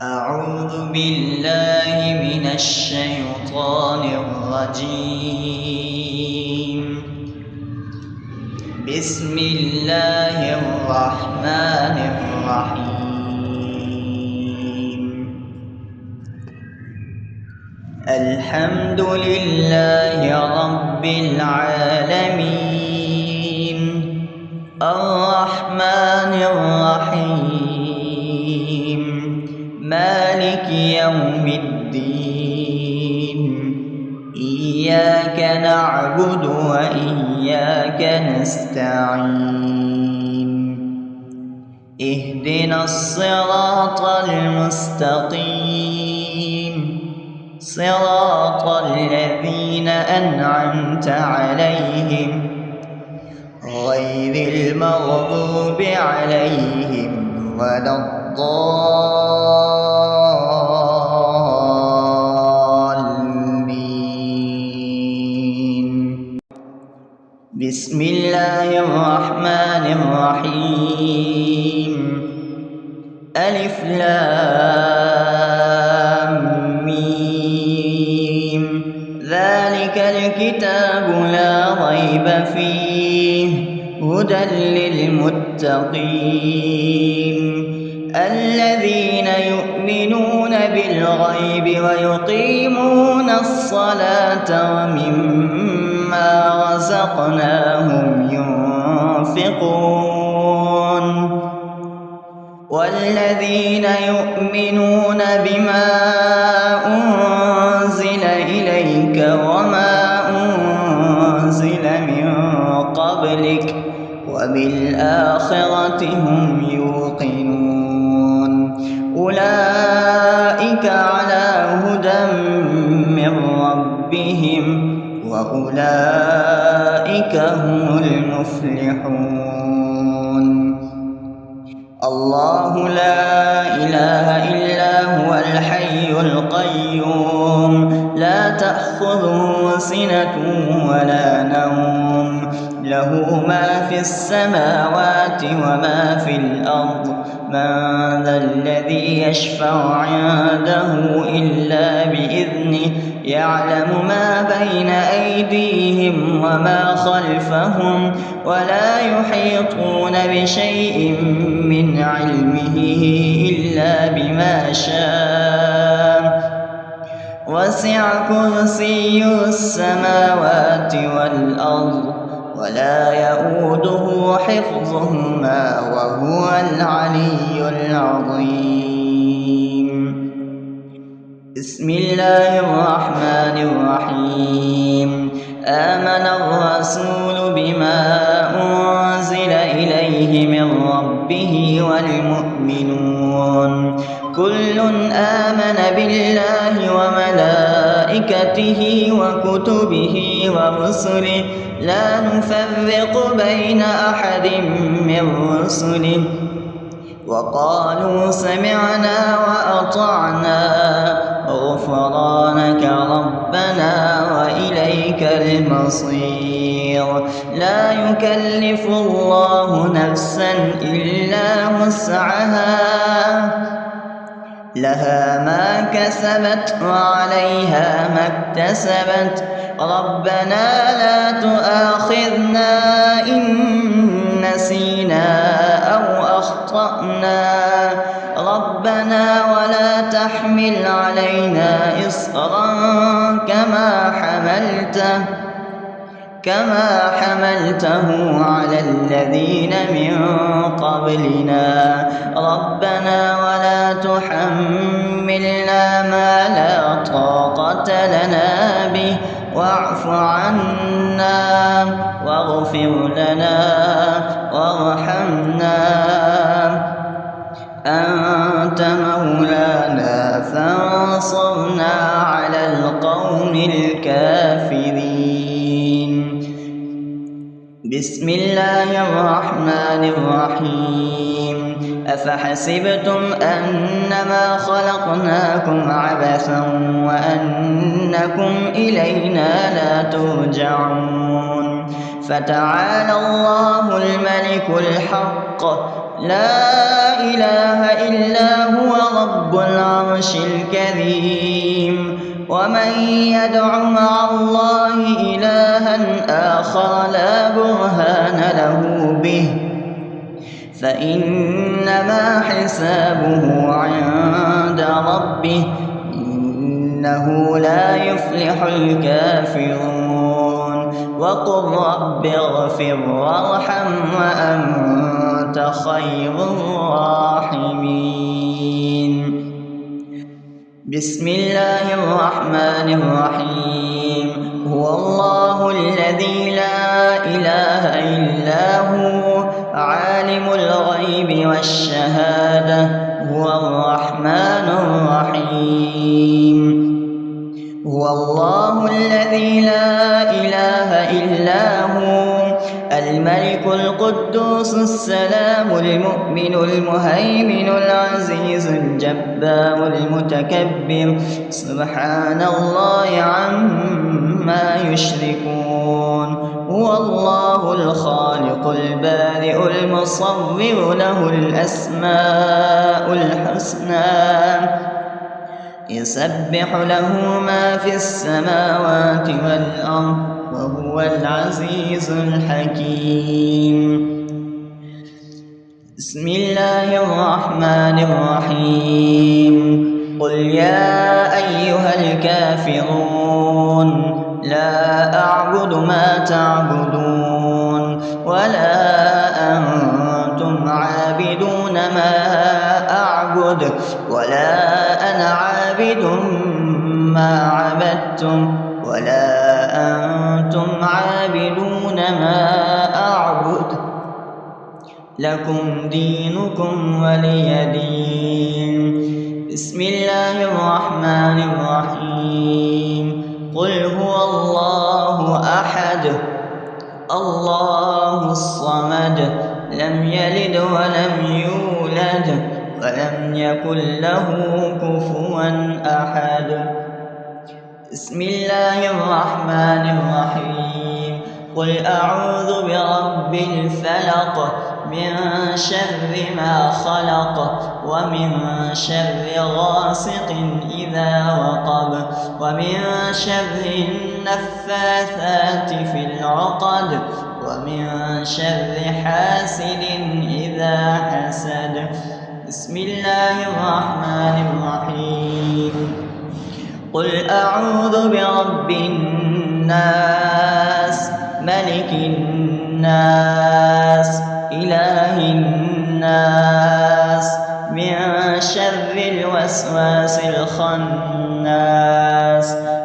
أعوذ بالله من الشيطان الرجيم. بسم الله الرحمن الرحيم. الحمد لله رب العالمين، الرحمن الرحيم، مالك يوم الدين. إياك نعبد وإياك نستعين. اهدنا الصراط المستقيم، صراط الذين أنعمت عليهم غير المغضوب عليهم ولا الضالين. بسم الله الرحمن الرحيم. ألف لام ميم. ذلك الكتاب لا ريب فيه هدى للمتقين الذين يؤمنون بالغيب ويقيمون الصلاة ومما رزقناهم ينفقون والذين يؤمنون بما أنزل إليك وما أنزل من قبلك وبالآخرة هم يوقنون أولئك على هدى من ربهم وأولئك هم المفلحون. الله لا إله إلا هو الحي القيوم لا تأخذه سنة ولا نوم له ما في السماوات وما في الأرض من ذا الذي يشفع عنده إلا بإذنه يعلم ما بين أيديهم وما خلفهم ولا يحيطون بشيء من علمه إلا بما شاء وسع كرسيه السماوات والأرض ولا يؤوده حفظهما وهو العلي العظيم. بسم الله الرحمن الرحيم. آمن الرسول بما أنزل إليه من ربه والمؤمنون كل آمن بالله وملائكته وكتبه ورسله لا نفرق بين أحد من رسله وقالوا سمعنا وأطعنا غفرانك ربنا وإليك المصير. لا يكلف الله نفسا إلا وسعها لها ما كسبت وعليها ما اكتسبت ربنا لا تؤاخذنا إن نسينا أو أخطأنا ربنا ولا تحمل علينا إصرا كما حملته على الذين من قبلنا ربنا ولا تحملنا ما لا طاقة لنا به واعف عنا واغفر لنا وارحمنا أنت مولانا فانصرنا على القوم الكافرين. بسم الله الرحمن الرحيم. أفحسبتم أنما خلقناكم عبثا وأنكم إلينا لا ترجعون فتعالى الله الملك الحق لا إله إلا هو رب العرش الكريم. ومن يدع مع الله إلها آخر لا برهان له به فإنما حسابه عند ربه إنه لا يفلح الكافرون. وقل رب اغفر وارحم وأنت خير الراحمين. بسم الله الرحمن الرحيم. هو الله الذي لا إله إلا هو عالم الغيب والشهادة هو الرحمن الرحيم. هو الله الذي لا إله إلا هو الملك القدوس السلام المؤمن المهيمن العزيز الجبار المتكبر سبحان الله عما يشركون. هو الله الخالق البارئ المصور له الأسماء الحسنى يسبح له ما في السماوات والأرض وهو العزيز الحكيم. بسم الله الرحمن الرحيم. قل يا أيها الكافرون لا أعبد ما تعبدون ولا أنتم عابدون ما أعبد ولا أنا عابد ما عبدتم ولا أنتم عابدون ما أعبد لكم دينكم ولي دين. بسم الله الرحمن الرحيم. قل هو الله أحد الله الصمد لم يلد ولم يولد ولم يكن له كفوا أحد. بسم الله الرحمن الرحيم. قل أعوذ برب الفلق من شر ما خلق ومن شر غاسق إذا وقب ومن شر النفاثات في العقد ومن شر حاسد إذا حسد. بسم الله الرحمن الرحيم. قل أعوذ برب الناس ملك الناس إله الناس من شر الوسواس الخناس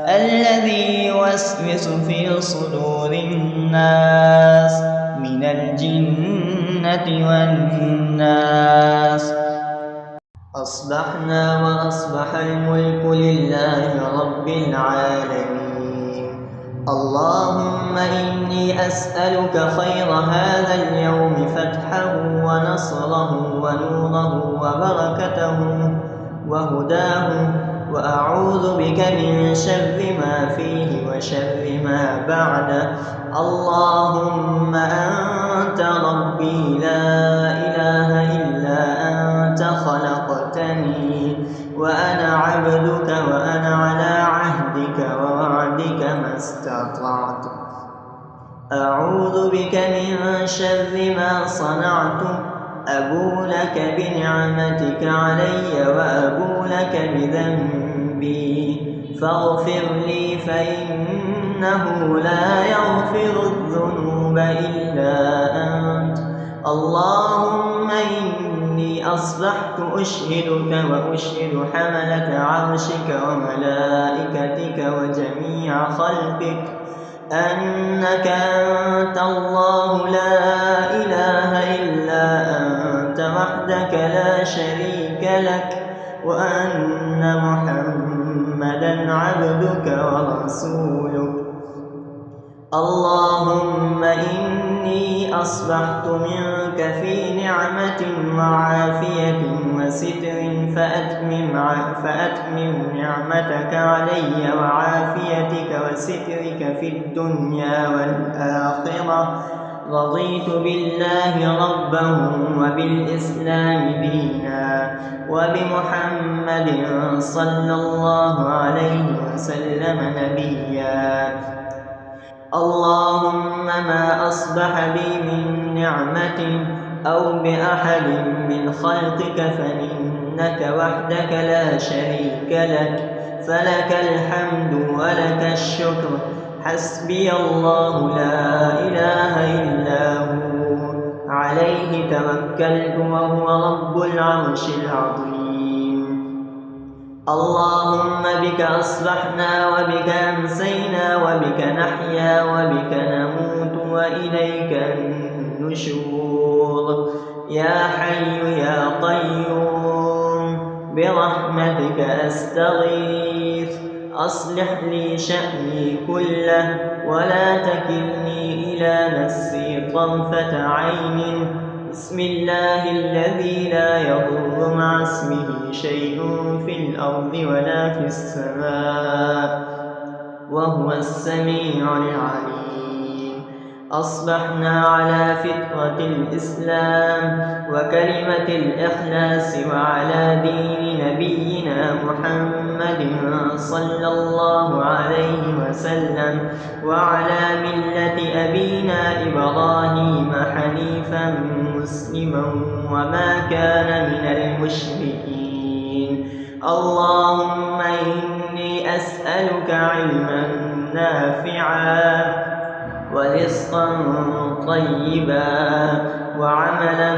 الذي يوسوس في صدور الناس من الجنة والناس. أصبحنا وأصبح الملك لله رب العالمين. اللهم إني أسألك خير هذا اليوم فتحه ونصره ونوره وبركته وهداه وأعوذ بك من شر ما فيه وشر ما بعده. اللهم أنت ربي لا إله إلا أنت خلقتني وأنا عبدك وأنا على عهدك ووعدك ما استطعت. أعوذ بك من شر ما صنعت أبو لك بنعمتك علي وأبو لك بذنبي فاغفر لي فإنه لا يغفر الذنوب إلا أنت. اللهم إني أصبحت أشهدك وأشهد حملة عرشك وملائكتك وجميع خلقك أنك أنت الله لا إله إلا أنت وحدك لا شريك لك وأن محمدا عبدك ورسولك. اللهم إني أصبحت منك في نعمة وعافية وستر فأتمم نعمتك علي وعافيتك وسترك في الدنيا والآخرة رضيت بالله ربا وبالإسلام دينا وبمحمد صلى الله عليه وسلم نبيا. اللهم ما أصبح بي من نعمة أو بأحد من خلقك فمنك وحدك لا شريك لك، فلك الحمد ولك الشكر. حسبي الله لا إله إلا هو، عليه توكلت وهو رب العرش العظيم. اللهم بك أصبحنا وبك أمسينا وبك نحيا وبك نموت وإليك النشور. يا حي يا قيوم برحمتك أستغيث، أصلح لي شأني كله ولا تكلني إلى نفسي طرفة عين. بسم الله الذي لا يضر مع اسمه شيء في الأرض ولا في السماء وهو السميع العليم. أصبحنا على فطرة الإسلام وكلمة الإخلاص وعلى دين نبينا محمد صلى الله عليه وسلم وعلى ملة أبينا إبراهيم حنيفا مسلما وما كان من المشركين. اللهم إني أسألك علما نافعا ورزقا طيبا وعملا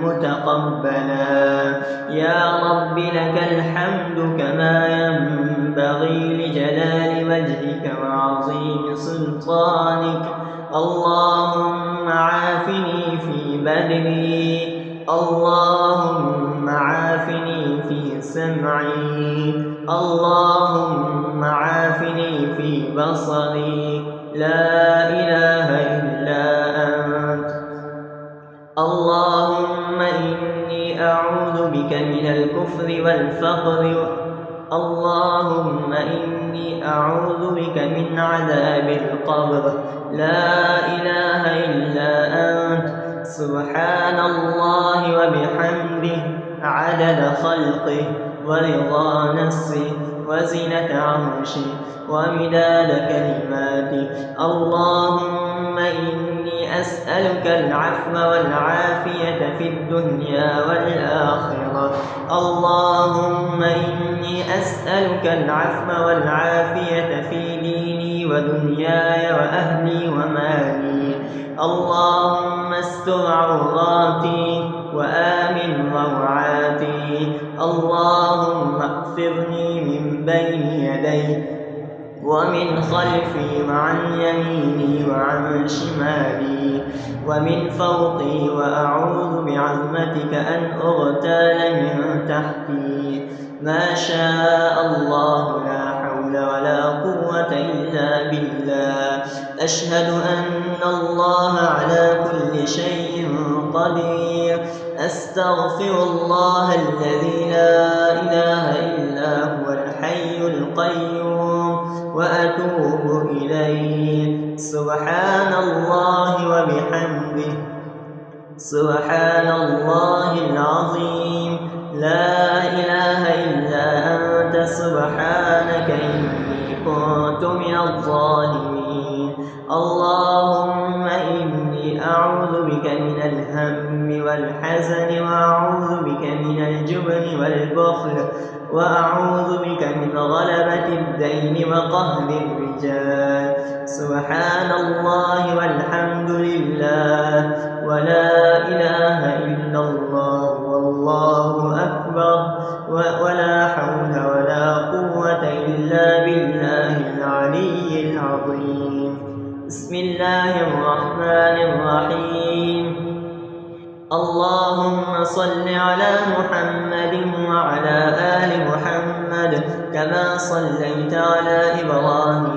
متقبلا. يا رب لك الحمد كما ينبغي لجلال وجهك وعظيم سلطانك. اللهم عافني في بدني، اللهم عافني في سمعي، اللهم عافني في بصري. لا إله إلا أنت. اللهم إني أعوذ بك من الكفر والفقر. اللهم إني أعوذ بك من عذاب القبر. لا إله إلا أنت. سبحان الله وبحمده عدد خلقه ورضا نفسه وزنة عرشه ومداد كلماته. اللهم إني أسألك العفو والعافية في الدنيا والآخرة. اللهم إني أسألك العفو والعافية في ديني ودنياي وأهلي ومالي. اللهم استر عوراتي وآمن روعاتي. اللهم اغفرني من بين يدي ومن خلفي وعن يميني وعن شمالي ومن فوقي، وأعوذ بعظمتك أن أغتال من تحتي. ما شاء الله لا حول ولا قوة إلا بالله. أشهد أن الله على كل شيء قدير. أستغفر الله الذي لا إله إلا هو الحي القيوم وأتوب إليه. سبحان الله وبحمده سبحان الله العظيم. لا إله إلا أنت سبحانك إني كنت من الظالمين. اللهم إني أعوذ بك من الهم والحزن وأعوذ بك من الجبن والبخل وأعوذ بك من غلبة الدين وقهر الرجال. سبحان الله والحمد لله ولا إله إلا الله والله أكبر ولا حول ولا قوة إلا بالله العلي العظيم. بسم الله الرحمن الرحيم. اللهم صل على محمد وعلى آل محمد كما صليت على إبراهيم